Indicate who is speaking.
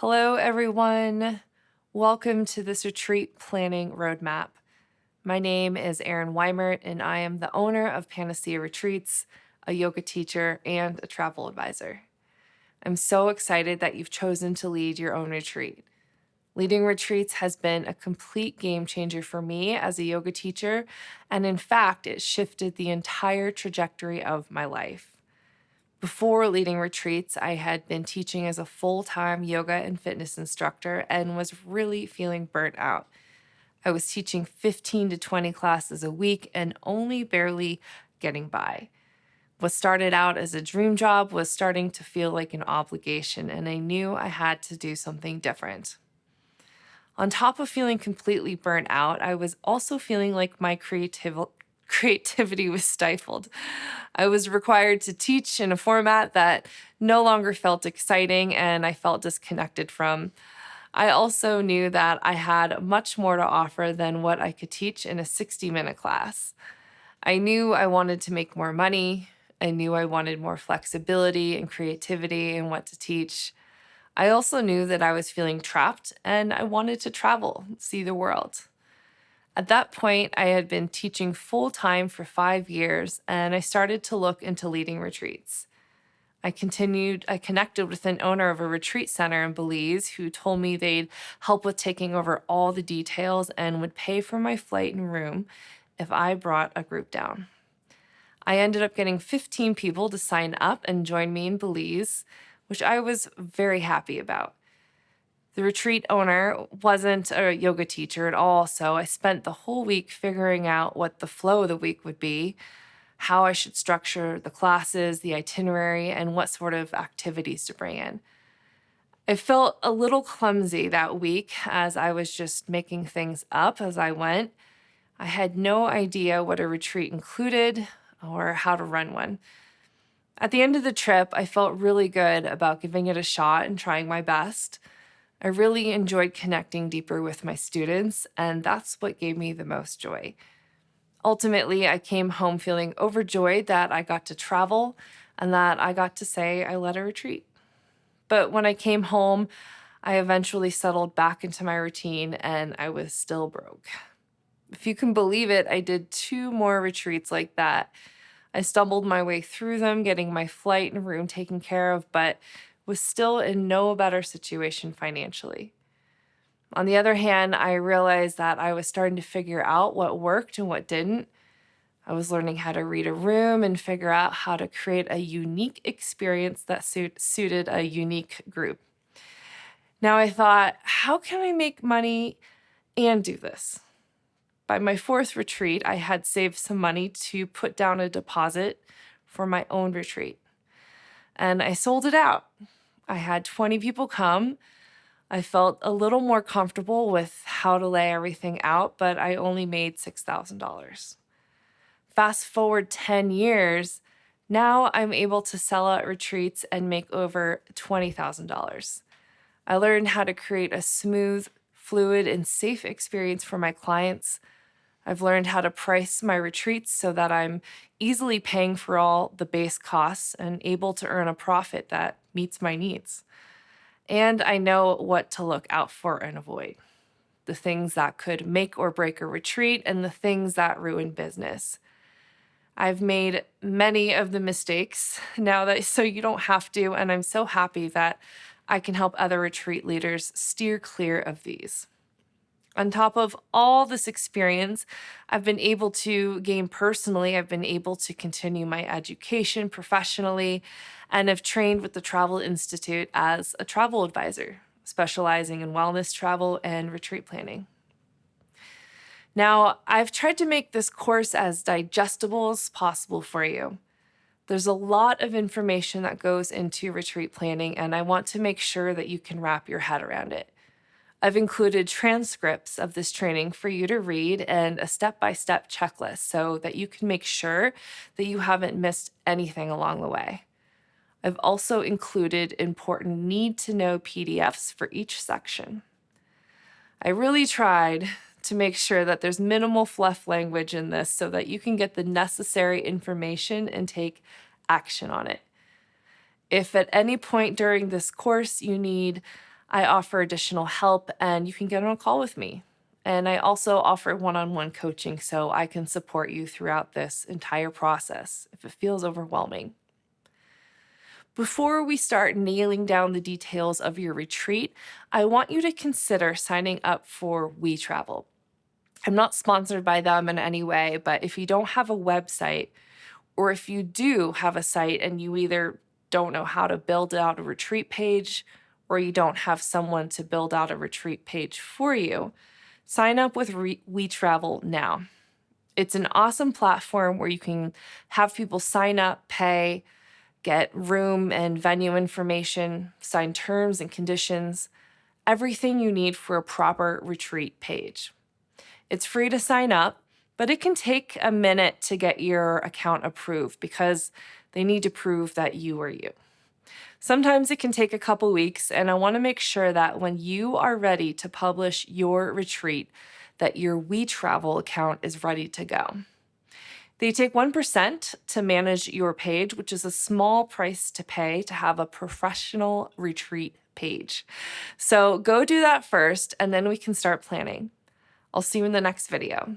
Speaker 1: Hello, everyone. Welcome to this retreat planning roadmap. My name is Erin Weimert, and I am the owner of Panacea Retreats, a yoga teacher, and a travel advisor. I'm so excited that you've chosen to lead your own retreat. Leading retreats has been a complete game changer for me as a yoga teacher, and in fact, it shifted the entire trajectory of my life. Before leading retreats, I had been teaching as a full-time yoga and fitness instructor and was really feeling burnt out. I was teaching 15 to 20 classes a week and only barely getting by. What started out as a dream job was starting to feel like an obligation, and I knew I had to do something different. On top of feeling completely burnt out, I was also feeling like my creativity was stifled. I was required to teach in a format that no longer felt exciting and I felt disconnected from. I also knew that I had much more to offer than what I could teach in a 60-minute class. I knew I wanted to make more money. I knew I wanted more flexibility and creativity in what to teach. I also knew that I was feeling trapped and I wanted to travel, see the world. At that point, I had been teaching full time for 5 years and I started to look into leading retreats. I connected with an owner of a retreat center in Belize who told me they'd help with taking over all the details and would pay for my flight and room if I brought a group down. I ended up getting 15 people to sign up and join me in Belize, which I was very happy about. The retreat owner wasn't a yoga teacher at all, so I spent the whole week figuring out what the flow of the week would be, how I should structure the classes, the itinerary, and what sort of activities to bring in. I felt a little clumsy that week as I was just making things up as I went. I had no idea what a retreat included or how to run one. At the end of the trip, I felt really good about giving it a shot and trying my best. I really enjoyed connecting deeper with my students, and that's what gave me the most joy. Ultimately, I came home feeling overjoyed that I got to travel and that I got to say I led a retreat. But when I came home, I eventually settled back into my routine and I was still broke. If you can believe it, I did 2 more retreats like that. I stumbled my way through them, getting my flight and room taken care of, but was still in no better situation financially. On the other hand, I realized that I was starting to figure out what worked and what didn't. I was learning how to read a room and figure out how to create a unique experience that suited a unique group. Now I thought, how can I make money and do this? By my 4th retreat, I had saved some money to put down a deposit for my own retreat. And I sold it out. I had 20 people come. I felt a little more comfortable with how to lay everything out, but I only made $6,000. Fast forward 10 years, now I'm able to sell out retreats and make over $20,000. I learned how to create a smooth, fluid, and safe experience for my clients. I've learned how to price my retreats so that I'm easily paying for all the base costs and able to earn a profit that meets my needs. And I know what to look out for and avoid. The things that could make or break a retreat and the things that ruin business. I've made many of the mistakes now that so you don't have to, and I'm so happy that I can help other retreat leaders steer clear of these. On top of all this experience I've been able to gain personally, I've been able to continue my education professionally and have trained with the Travel Institute as a travel advisor, specializing in wellness travel and retreat planning. Now, I've tried to make this course as digestible as possible for you. There's a lot of information that goes into retreat planning, and I want to make sure that you can wrap your head around it. I've included transcripts of this training for you to read and a step-by-step checklist so that you can make sure that you haven't missed anything along the way. I've also included important need-to-know PDFs for each section. I really tried to make sure that there's minimal fluff language in this so that you can get the necessary information and take action on it. If at any point during this course you need I offer additional help, and you can get on a call with me. And I also offer one-on-one coaching so I can support you throughout this entire process if it feels overwhelming. Before we start nailing down the details of your retreat, I want you to consider signing up for WeTravel. I'm not sponsored by them in any way, but if you don't have a website, or if you do have a site and you either don't know how to build out a retreat page or you don't have someone to build out a retreat page for you, sign up with WeTravel now. It's an awesome platform where you can have people sign up, pay, get room and venue information, sign terms and conditions, everything you need for a proper retreat page. It's free to sign up, but it can take a minute to get your account approved because they need to prove that you are you. Sometimes it can take a couple weeks, and I want to make sure that when you are ready to publish your retreat, that your WeTravel account is ready to go. They take 1% to manage your page, which is a small price to pay to have a professional retreat page. So go do that first, and then we can start planning. I'll see you in the next video.